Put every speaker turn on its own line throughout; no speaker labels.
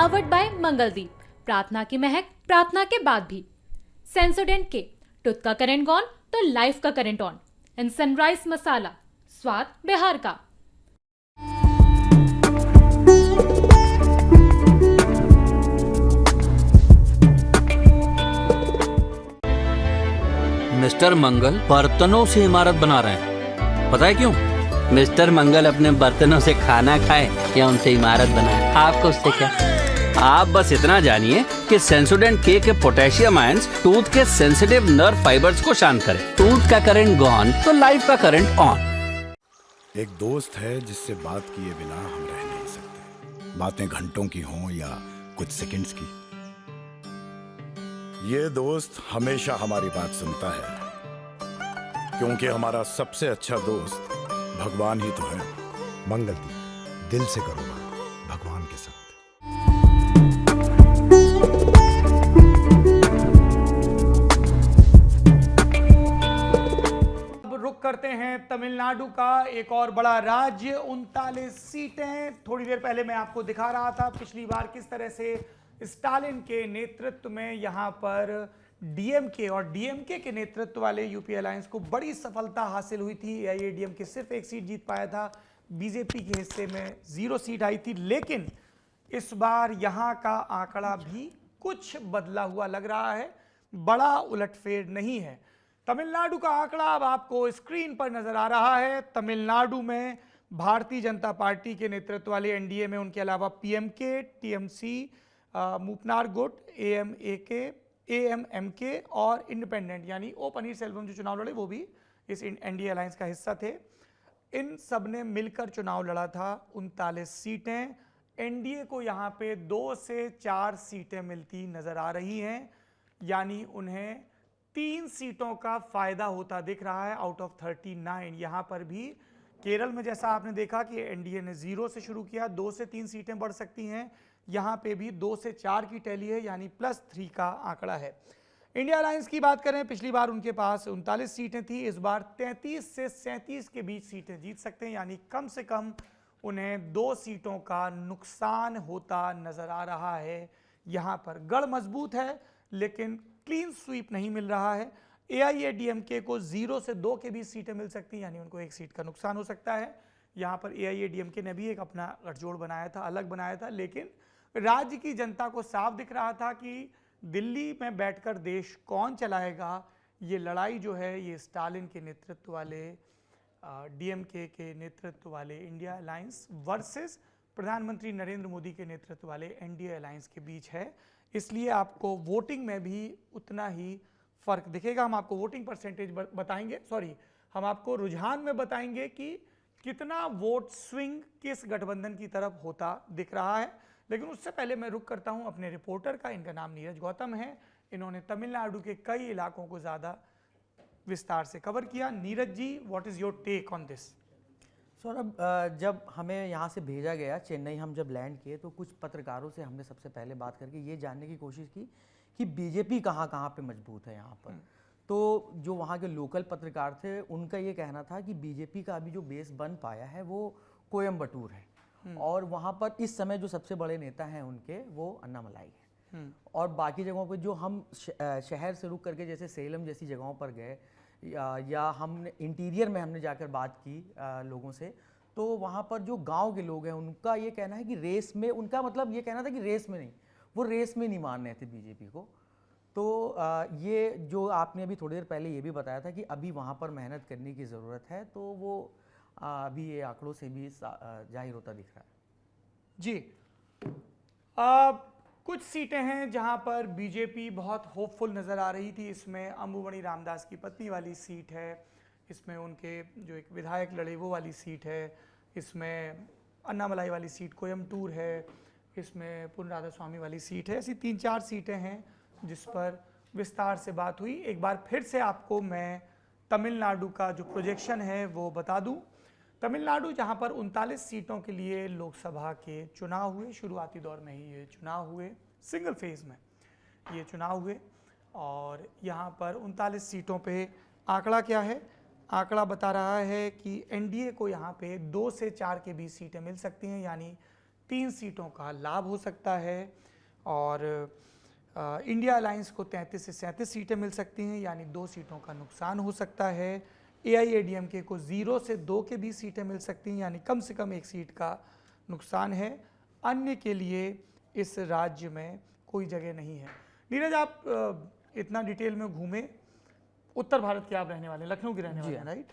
Powered by Mangaldeep, प्रार्थना की महक प्रार्थना के बाद भी। सेंसोडेंट के टूथ का करंट गॉन तो लाइफ का करंट ऑन। इन सनराइज मसाला, स्वाद बिहार का।
मिस्टर मंगल बर्तनों से इमारत बना रहे हैं, पता है क्यों?
मिस्टर मंगल अपने बर्तनों से खाना खाए या उनसे इमारत बनाए, आपको उससे क्या?
आप बस इतना जानिए कि सेंसोडेंट के पोटेशियम आयंस टूथ के सेंसिटिव नर्व फाइबर्स को शांत करे। टूथ का करंट गॉन तो लाइफ का करंट ऑन।
एक दोस्त है जिससे बात किए बिना हम रह नहीं सकते, बातें घंटों की हों या कुछ सेकंड्स की। ये दोस्त हमेशा हमारी बात सुनता है, क्योंकि हमारा सबसे अच्छा दोस्त भगवान ही तो है।
मंगलदीप, दिल से करो बात भगवान के साथ।
अब रुक करते हैं तमिलनाडु का एक और बड़ा राज्य, 39 सीटें। थोड़ी देर पहले मैं आपको दिखा रहा था पिछली बार किस तरह से स्टालिन के नेतृत्व में यहाँ पर डीएमके और डीएमके के नेतृत्व वाले यूपी अलायंस को बड़ी सफलता हासिल हुई थी। एआईएडीएमके सिर्फ एक सीट जीत पाया था, बीजेपी के हिस्से में 0 सीट आई थी। लेकिन इस बार यहाँ का आंकड़ा भी कुछ बदला हुआ लग रहा है, बड़ा उलटफेर नहीं है। तमिलनाडु का आंकड़ा अब आपको स्क्रीन पर नजर आ रहा है। तमिलनाडु में भारतीय जनता पार्टी के नेतृत्व वाले एनडीए में उनके अलावा पीएमके, टीएमसी, मूपनार गुट, एएमएमके और इंडिपेंडेंट यानी ओ पनीरसेल्वम जो चुनाव लड़े वो भी इस एनडीए अलायंस का हिस्सा थे। इन सब ने मिलकर चुनाव लड़ा था। 39 सीटें, एनडीए को यहाँ पे 2 से 4 सीटें मिलती नजर आ रही हैं, यानी उन्हें 3 सीटों का फायदा होता दिख रहा है आउट ऑफ 39। यहाँ पर भी केरल में जैसा आपने देखा कि एनडीए ने 0 से शुरू किया, 2 से 3 सीटें बढ़ सकती हैं। यहाँ पे भी 2 से 4 की टैली है, यानी +3 का आंकड़ा है। इंडिया अलायंस की बात करें, पिछली बार उनके पास 39 सीटें थी, इस बार 33 से 37 के बीच सीटें जीत सकते हैं, यानी कम से कम उन्हें 2 सीटों का नुकसान होता नजर आ रहा है। यहाँ पर गढ़ मजबूत है लेकिन क्लीन स्वीप नहीं मिल रहा है। एआईएडीएमके को 0 से 2 के बीच सीटें मिल सकती हैं, यानी उनको 1 सीट का नुकसान हो सकता है। यहाँ पर एआईएडीएमके ने भी एक अपना गठजोड़ बनाया था, अलग बनाया था, लेकिन राज्य की जनता को साफ दिख रहा था कि दिल्ली में बैठकर देश कौन चलाएगा। ये लड़ाई जो है ये स्टालिन के नेतृत्व वाले डीएमके के नेतृत्व वाले इंडिया अलायंस वर्सेस प्रधानमंत्री नरेंद्र मोदी के नेतृत्व वाले एनडीए अलायंस के बीच है। इसलिए आपको वोटिंग में भी उतना ही फर्क दिखेगा। हम आपको वोटिंग परसेंटेज बताएंगे, हम आपको रुझान में बताएंगे कि कितना वोट स्विंग किस गठबंधन की तरफ होता दिख रहा है। लेकिन उससे पहले मैं रुक करता हूं अपने रिपोर्टर का। इनका नाम नीरज गौतम है। इन्होंने तमिलनाडु के कई इलाकों को ज़्यादा विस्तार से कवर किया। Neeraj ji, what is your take on this?
Saurabh, जब हमें यहाँ से भेजा गया चेन्नई, हम जब लैंड किए तो कुछ पत्रकारों से हमने सबसे पहले बात करके ये जानने की कोशिश की कि बीजेपी कहाँ कहाँ पे मजबूत है यहाँ पर। तो जो वहाँ के लोकल पत्रकार थे उनका ये कहना था कि बीजेपी का अभी जो बेस बन पाया है वो कोयम्बटूर है, और वहाँ पर इस समय जो सबसे बड़े नेता हैं उनके वो अन्नामलाई हैं। और बाकी जगहों पे जो हम शहर से रुक करके जैसे सेलम जैसी जगहों पर गए या हमने इंटीरियर में हमने जाकर बात की लोगों से, तो वहाँ पर जो गांव के लोग हैं उनका ये कहना है कि रेस में, उनका मतलब ये कहना था कि रेस में नहीं, वो रेस में नहीं मान रहे थे बीजेपी को। तो ये जो आपने अभी थोड़ी देर पहले ये भी बताया था कि अभी वहाँ पर मेहनत करने की ज़रूरत है, तो वो अभी ये आंकड़ों से भी जाहिर होता दिख रहा है।
जी, कुछ सीटें हैं जहां पर बीजेपी बहुत होपफुल नज़र आ रही थी। इसमें अंबुमणि रामदास की पत्नी वाली सीट है, इसमें उनके जो एक विधायक लड़े वो वाली सीट है, इसमें अन्नामलाई वाली सीट कोयम्बटूर है, इसमें पुन राधा स्वामी वाली सीट है। ऐसी 3-4 सीटें हैं जिस पर विस्तार से बात हुई। एक बार फिर से आपको मैं तमिलनाडु का जो प्रोजेक्शन है वो बता दूं। तमिलनाडु जहां पर 39 सीटों के लिए लोकसभा के चुनाव हुए, शुरुआती दौर में ही ये चुनाव हुए, सिंगल फेज में ये चुनाव हुए, और यहाँ पर 39 सीटों पे आंकड़ा क्या है? आंकड़ा बता रहा है कि एनडीए को यहाँ पे 2 से 4 के बीच सीटें मिल सकती हैं, यानी 3 सीटों का लाभ हो सकता है और इंडिया अलायंस को 33 से 37 सीटें मिल सकती हैं, यानी 2 सीटों का नुकसान हो सकता है। AIADMK को 0 से 2 के बीच सीटें मिल सकती हैं, यानी कम से कम 1 सीट का नुकसान है। अन्य के लिए इस राज्य में कोई जगह नहीं है। नीरज, आप इतना डिटेल में घूमे, उत्तर भारत के आप रहने वाले हैं, लखनऊ के रहने वाले हैं, राइट?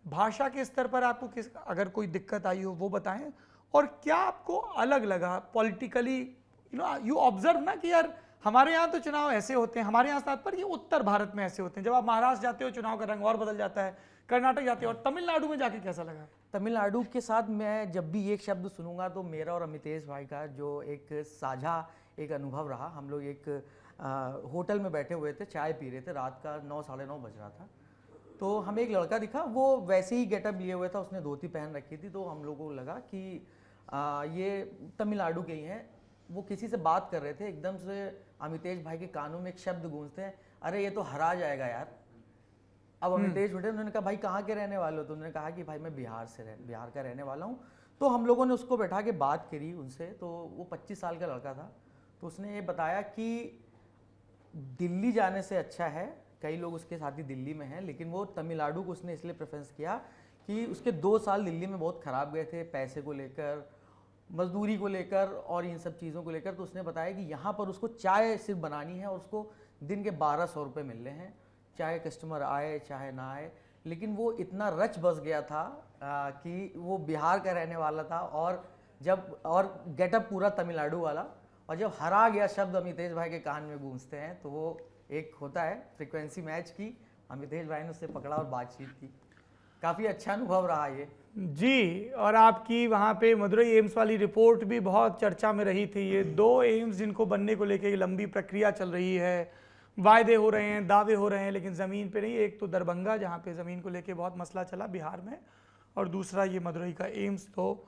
भाषा के स्तर पर आपको किस अगर कोई दिक्कत आई हो वो बताएं, और क्या आपको अलग लगा पॉलिटिकली, यू ऑब्जर्व ना कि यार हमारे यहाँ तो चुनाव ऐसे होते हैं, हमारे यहाँ तात्पर्य उत्तर भारत में ऐसे होते हैं। जब आप महाराष्ट्र जाते हो चुनाव का रंग और बदल जाता है, कर्नाटक जाते हो, और तमिलनाडु में जाके कैसा लगा?
तमिलनाडु के साथ मैं जब भी एक शब्द सुनूंगा तो मेरा और अमितेश भाई का जो एक साझा एक अनुभव रहा। हम लोग एक होटल में बैठे हुए थे, चाय पी रहे थे, रात का 9 साढ़े 9 बज रहा था। तो हमें एक लड़का दिखा, वो वैसे ही गेटअप लिए हुए था, उसने धोती पहन रखी थी। तो हम लोगों को लगा कि ये तमिलनाडु के ही हैं। वो किसी से बात कर रहे थे, एकदम से अमितेश भाई के कानों में एक शब्द गूंजते हैं, अरे ये तो हरा जाएगा यार। अब अमितेश उठे, उन्होंने कहा भाई कहाँ के रहने वाले हो? तो उन्होंने कहा कि भाई मैं बिहार का रहने वाला हूँ। तो हम लोगों ने उसको बैठा के बात करी उनसे। तो वो 25 साल का लड़का था। तो उसने ये बताया कि दिल्ली जाने से अच्छा है, कई लोग उसके साथी दिल्ली में हैं, लेकिन वो तमिलनाडु को उसने इसलिए प्रेफरेंस किया कि उसके 2 साल दिल्ली में बहुत ख़राब गए थे, पैसे को लेकर, मजदूरी को लेकर और इन सब चीज़ों को लेकर। तो उसने बताया कि यहाँ पर उसको चाय सिर्फ बनानी है और उसको दिन के 1200 रुपये मिल रहे हैं, चाहे कस्टमर आए चाहे ना आए। लेकिन वो इतना रच बस गया था कि वो बिहार का रहने वाला था और गेटअप पूरा तमिलनाडु वाला, और जब हरा गया शब्द अमितेश भाई के कान में गूंजते हैं तो वो एक होता है फ्रीक्वेंसी मैच की। अमितेश भाई ने उससे पकड़ा और बातचीत की। काफ़ी अच्छा अनुभव रहा ये
जी। और आपकी वहाँ पे मदुरई एम्स वाली रिपोर्ट भी बहुत चर्चा में रही थी। ये 2 एम्स जिनको बनने को लेकर लंबी प्रक्रिया चल रही है, वायदे हो रहे हैं, दावे हो रहे हैं, लेकिन ज़मीन पे नहीं। एक तो दरभंगा जहाँ पे ज़मीन को लेके बहुत मसला चला बिहार में, और दूसरा ये मदुरई का एम्स। तो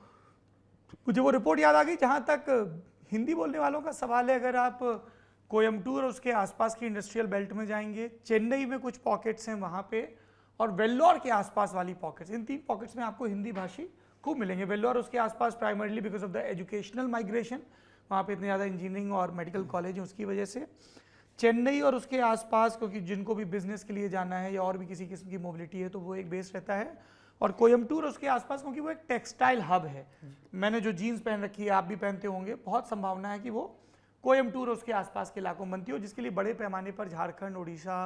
मुझे वो रिपोर्ट याद आ गई। जहाँ तक हिंदी बोलने वालों का सवाल है, अगर आप कोयम्बटूर और उसके आसपास की इंडस्ट्रियल बेल्ट में जाएंगे, चेन्नई में कुछ पॉकेट्स हैं वहाँ पे, और वेल्लोर के आसपास वाली पॉकेट्स, इन 3 पॉकेट्स में आपको हिंदी भाषी खूब मिलेंगे। वेल्लोर उसके आसपास primarily because of the educational migration, वहाँ पे इतने ज़्यादा इंजीनियरिंग और मेडिकल कॉलेज हैं उसकी वजह से। चेन्नई और उसके आसपास, क्योंकि जिनको भी बिजनेस के लिए जाना है या और भी किसी किस्म की मोबिलिटी है तो वो एक बेस रहता है। और कोयम्बटूर उसके आसपास, क्योंकि वो एक टेक्सटाइल हब है। मैंने जो जीन्स पहन रखी है, आप भी पहनते होंगे, बहुत संभावना है कि वो कोयम्बटूर उसके आसपास के इलाकों में बनती हो, जिसके लिए बड़े पैमाने पर झारखंड, उड़ीसा,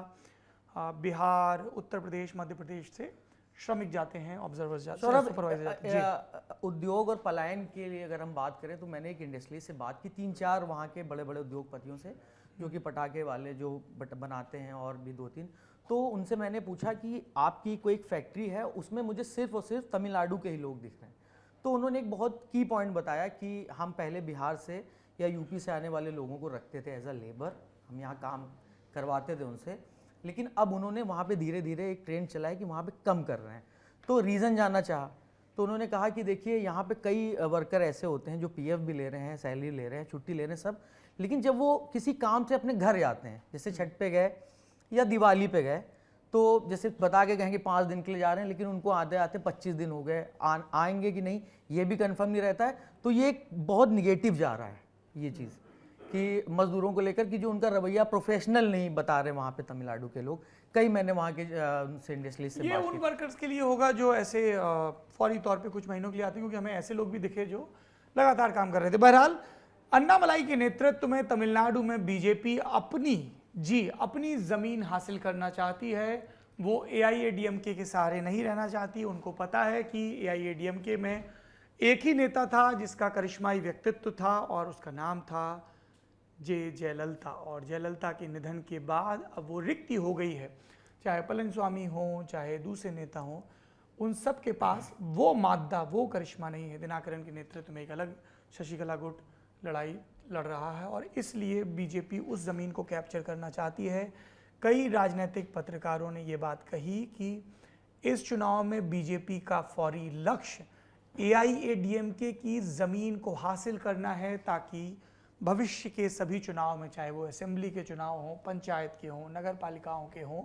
बिहार, उत्तर प्रदेश, मध्य प्रदेश से श्रमिक जाते हैं, ऑब्जर्वर्स जाते हैं, सुपरवाइजर जाते हैं।
उद्योग और पलायन के लिए अगर हम बात करें तो मैंने एक इंडस्ट्री से बात की, 3-4 वहाँ के बड़े बड़े उद्योगपतियों से, जो कि पटाखे वाले जो बनाते हैं, और भी 2-3। तो उनसे मैंने पूछा कि आपकी कोई एक फैक्ट्री है, उसमें मुझे सिर्फ और सिर्फ तमिलनाडु के ही लोग दिख रहे हैं। तो उन्होंने एक बहुत की पॉइंट बताया कि हम पहले बिहार से या यूपी से आने वाले लोगों को रखते थे एज अ लेबर, हम यहाँ काम करवाते थे उनसे, लेकिन अब उन्होंने वहाँ पे धीरे धीरे एक ट्रेंड चला है कि वहाँ पे कम कर रहे हैं। तो रीज़न जानना चाहा तो उन्होंने कहा कि देखिए यहाँ पे कई वर्कर ऐसे होते हैं जो पीएफ भी ले रहे हैं, सैलरी ले रहे हैं, छुट्टी ले रहे हैं सब, लेकिन जब वो किसी काम से अपने घर जाते हैं, जैसे छठ पे गए या दिवाली पे गए, तो जैसे बता के कहेंगे 5 दिन के लिए जा रहे हैं, लेकिन उनको आते आते 25 दिन हो गए, आएंगे कि नहीं ये भी कंफर्म नहीं रहता है। तो ये एक बहुत निगेटिव जा रहा है ये चीज़ कि मजदूरों को लेकर कि जो उनका रवैया प्रोफेशनल नहीं बता रहे वहाँ पे तमिलनाडु के लोग। कई मैंने वहाँ के इंडस्ट्री से
ये उन वर्कर्स के लिए होगा जो ऐसे फौरी तौर पे कुछ महीनों के लिए आते हैं, क्योंकि हमें ऐसे लोग भी दिखे जो लगातार काम कर रहे थे। बहरहाल अन्नामलाई के नेतृत्व में तमिलनाडु में बीजेपी अपनी जमीन हासिल करना चाहती है। वो AIADMK के सहारे नहीं रहना चाहती। उनको पता है कि AIADMK में एक ही नेता था जिसका करिश्माई व्यक्तित्व था और उसका नाम था जयललिता, और जयललिता के निधन के बाद अब वो रिक्ति हो गई है। चाहे पलनस्वामी हो, चाहे दूसरे नेता हों, उन सब के पास वो मादा, वो करिश्मा नहीं है। दिनाकरन के नेतृत्व में एक अलग शशिकला गुट लड़ाई लड़ रहा है, और इसलिए बीजेपी उस ज़मीन को कैप्चर करना चाहती है। कई राजनीतिक पत्रकारों ने ये बात कही कि इस चुनाव में बीजेपी का फौरी लक्ष्य AIADMK की ज़मीन को हासिल करना है, ताकि भविष्य के सभी चुनाव में, चाहे वो असेंबली के चुनाव हों, पंचायत के हों, नगर पालिकाओं के हों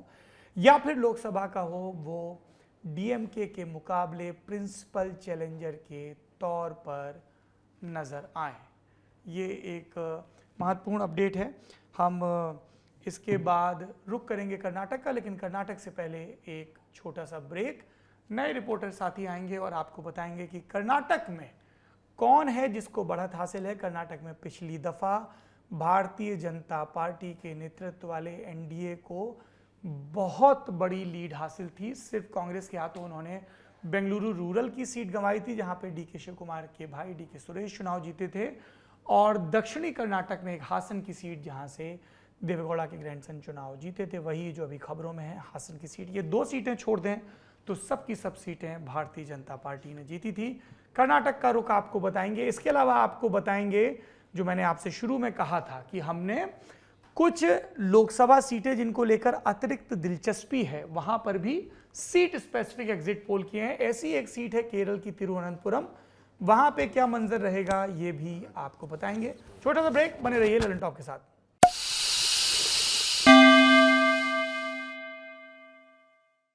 या फिर लोकसभा का हो, वो DMK के मुकाबले प्रिंसिपल चैलेंजर के तौर पर नज़र आए। ये एक महत्वपूर्ण अपडेट है। हम इसके बाद रुक करेंगे कर्नाटक का, लेकिन कर्नाटक से पहले एक छोटा सा ब्रेक। नए रिपोर्टर साथी आएंगे और आपको बताएंगे कि कर्नाटक में कौन है जिसको बढ़त हासिल है। कर्नाटक में पिछली दफ़ा भारतीय जनता पार्टी के नेतृत्व वाले एनडीए को बहुत बड़ी लीड हासिल थी। सिर्फ कांग्रेस के हाथों उन्होंने बेंगलुरु रूरल की सीट गंवाई थी, जहां पे डी के शिव कुमार के भाई डी के सुरेश चुनाव जीते थे, और दक्षिणी कर्नाटक में एक हासन की सीट जहां से देवेगौड़ा के ग्रैंडसन चुनाव जीते थे, वही जो अभी खबरों में है हासन की सीट। ये 2 सीटें छोड़ दें तो सब की सब सीटें भारतीय जनता पार्टी ने जीती थी। कर्नाटक का रुख आपको बताएंगे। इसके अलावा आपको बताएंगे जो मैंने आपसे शुरू में कहा था कि हमने कुछ लोकसभा सीटें जिनको लेकर अतिरिक्त दिलचस्पी है वहां पर भी सीट स्पेसिफिक एग्जिट पोल किए हैं। ऐसी एक सीट है केरल की तिरुवनंतपुरम, वहां पे क्या मंजर रहेगा ये भी आपको बताएंगे। छोटा सा ब्रेक, बने रहिए ललन टॉप के साथ।